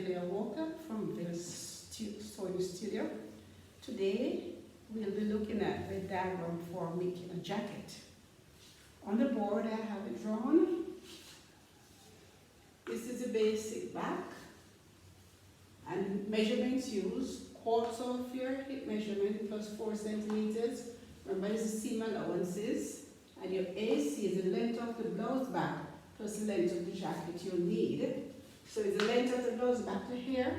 Villa Walker from Villa Sewing Studio. Today we'll be looking at the diagram for making a jacket. On the board I have it drawn. This is the basic back, and measurements used: quarter of your hip measurement plus 4 centimeters. Remember, this is seam allowances, and your AC is the length of the blouse back plus the length of the jacket you'll need. So it's the length of the blouse back to here,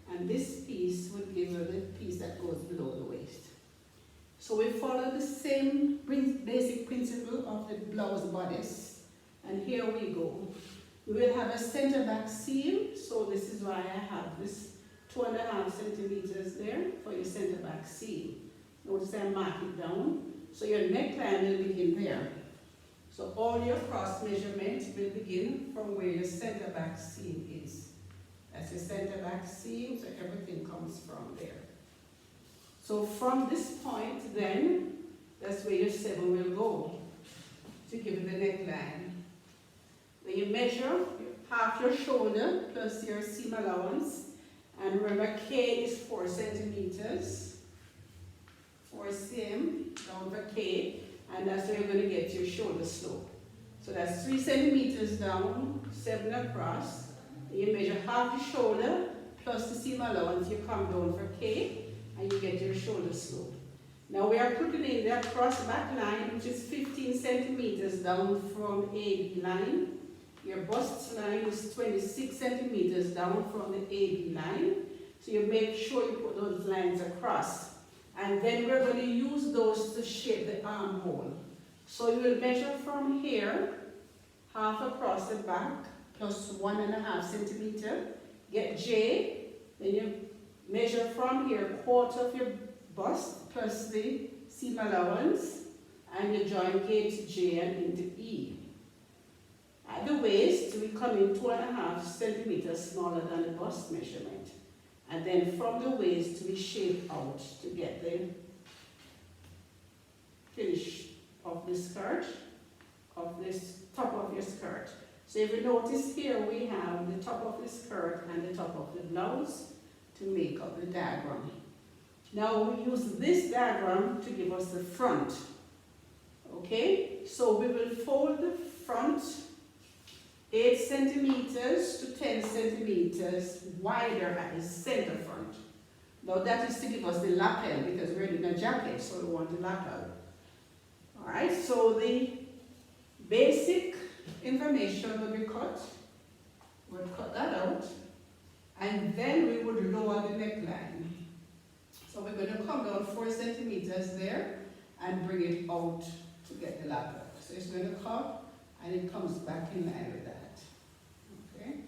and this piece would give you the piece that goes below the waist. So we follow the same basic principle of the blouse bodice, and here we go. We will have a center back seam, so this is why I have this 2.5 centimeters there for your center back seam. Notice I mark it down, so your neckline will begin there. So all your cross measurements will begin from where your center back seam is. That's your center back seam, so everything comes from there. So from this point then, that's where your 7 will go to give you the neckline. Then you measure half your shoulder plus your seam allowance. And remember, K is 4 centimeters. 4 cm down for K. And that's where you're going to get your shoulder slope. So that's 3 centimeters down, 7 across. You measure half your shoulder plus the seam allowance. You come down for K and you get your shoulder slope. Now we are putting in the cross back line, which is 15 centimeters down from AB line. Your bust line is 26 centimeters down from the AB line. So you make sure you put those lines across. And then we're going to use those to shape the armhole. So you will measure from here, half across the back, plus 1.5 centimeter. Get J, then you measure from here, quarter of your bust, plus the seam allowance, and you join K to J and into E. At the waist, we come in 2.5 centimeters smaller than the bust measurement. And then from the waist, we shape out to get the finish of the skirt, of this top of your skirt. So if you notice here, we have the top of the skirt and the top of the blouse to make up the diagram. Now we use this diagram to give us the front. Okay, so we will fold the front 8 centimeters to 10 centimeters wider at the center front. Now that is to give us the lapel, because we're in a jacket, so we want the lapel. Alright, so the basic information will be cut. We'll cut that out, and then we would lower the neckline. So we're going to come down 4 centimeters there and bring it out to get the lapel. So it's going to come and it comes back in line with that. Okay.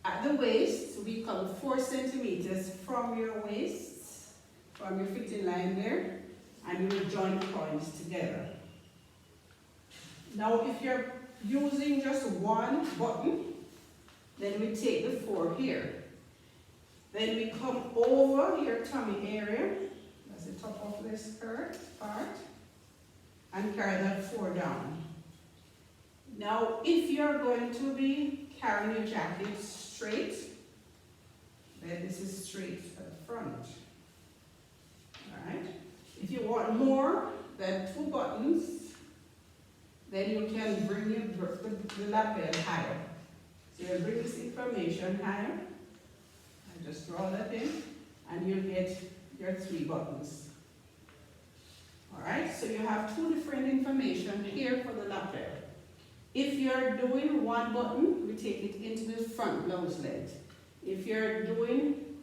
At the waist, we come 4 centimeters from your waist, from your fitting line there, and you will join the points together. Now, if you're using just one button, then we take the 4 here. Then we come over your tummy area, that's the top of the skirt part, and carry that 4 down. Now, if you're going to be carrying your jacket straight, then this is straight at the front. Alright? If you want more than 2 buttons, then you can bring the lapel higher. So you'll bring this information higher, and just draw that in, and you'll get your 3 buttons. Alright, so you have 2 different information here for the lapel. If you're doing 1 button, we take it into the front blouse length. If you're doing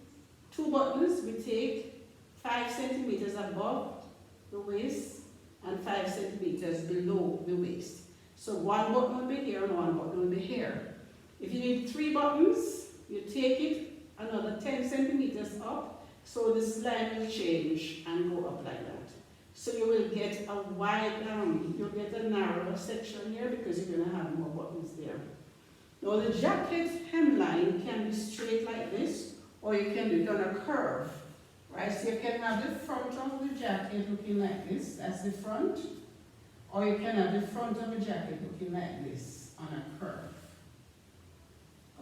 2 buttons, we take 5 centimeters above the waist and 5 centimeters below the waist. So 1 button will be here and 1 button will be here. If you need 3 buttons, you take it another 10 centimeters up, so this line will change and go up like that. So you will get a wide, you'll get a narrower section here because you're going to have more buttons there. Now the jacket hemline can be straight like this, or you can do it on a curve. Right, so you can have the front of the jacket looking like this, that's the front, or you can have the front of the jacket looking like this on a curve.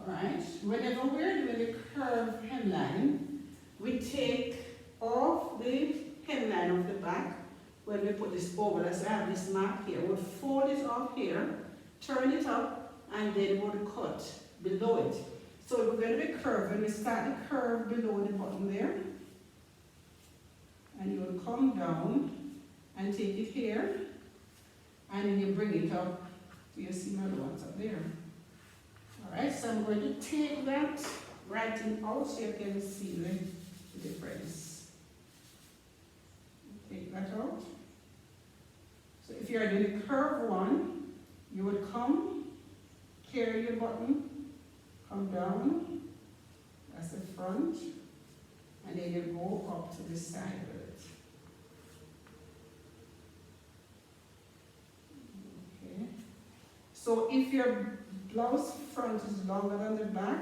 Alright, whenever we're doing the curved hemline, we take off the hemline of the back when we put this over. Let's say I have this mark here. We'll fold it off here, turn it up, and then we'll cut below it. So we're going to be curving. We start the curve below the bottom there. And you will come down and take it here. And then you bring it up. You see my ones up there. Alright, so I'm going to take that writing out so you can see the difference. Take that out. So if you're doing the curved one, you would come, carry your button, come down, that's the front, and then you go up to the side with it. Okay. So if your blouse front is longer than the back,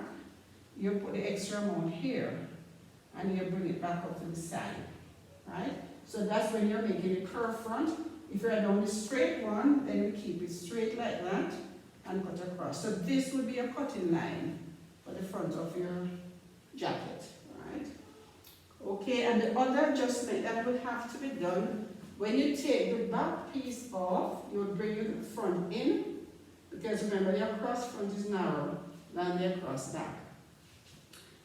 you put the extra amount here, and you bring it back up to the side, right? So that's when you're making a curved front. If you're down the straight one, then you keep it straight like that, and cut across. So this would be a cutting line for the front of your jacket, right? Okay, and the other adjustment that would have to be done, when you take the back piece off, you would bring your front in, because remember the across front is narrow than the across back.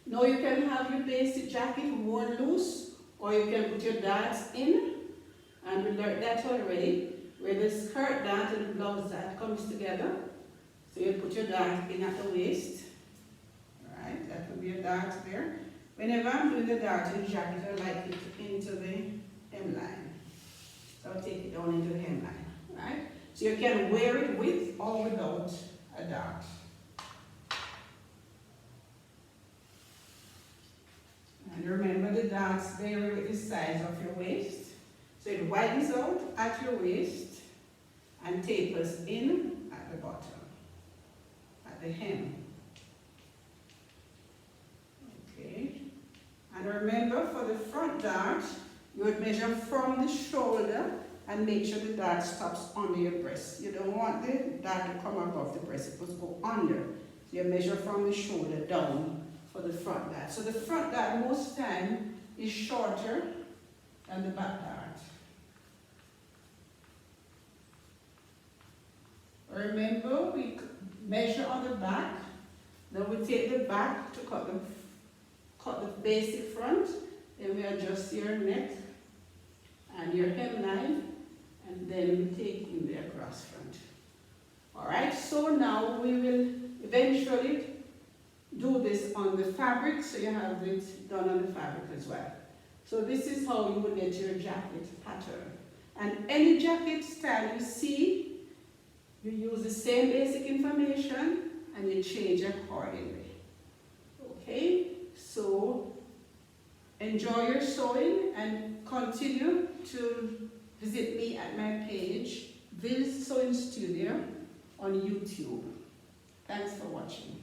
Now you can have your basic jacket worn loose, or you can put your darts in, and we learned that already, where the skirt dart and the blouse dart comes together. So you put your dart in at the waist. Alright, that will be a dart there. Whenever I'm doing the dart in the jacket, I like it into the hemline. So I'll take it down into the hemline. Right? So you can wear it with or without a dart. And remember, the darts vary with the size of your waist. So it widens out at your waist and tapers in at the bottom, at the hem. Okay. And remember, for the front dart, you would measure from the shoulder and make sure the dart stops under your breast. You don't want the dart to come above the breast, it must go under. So you measure from the shoulder down for the front dart. So the front dart most time is shorter than the back dart. Remember, we measure on the back. Then we take the back to cut the basic front. Then we adjust your neck and your hemline, and then we take in the across front. Alright, so now we will eventually do this on the fabric, so you have it done on the fabric as well. So this is how you will get your jacket pattern. And any jacket style you see, you use the same basic information and you change accordingly. Okay, so enjoy your sewing and continue to visit me at my page, Vill's Sewing Studio on YouTube. Thanks for watching.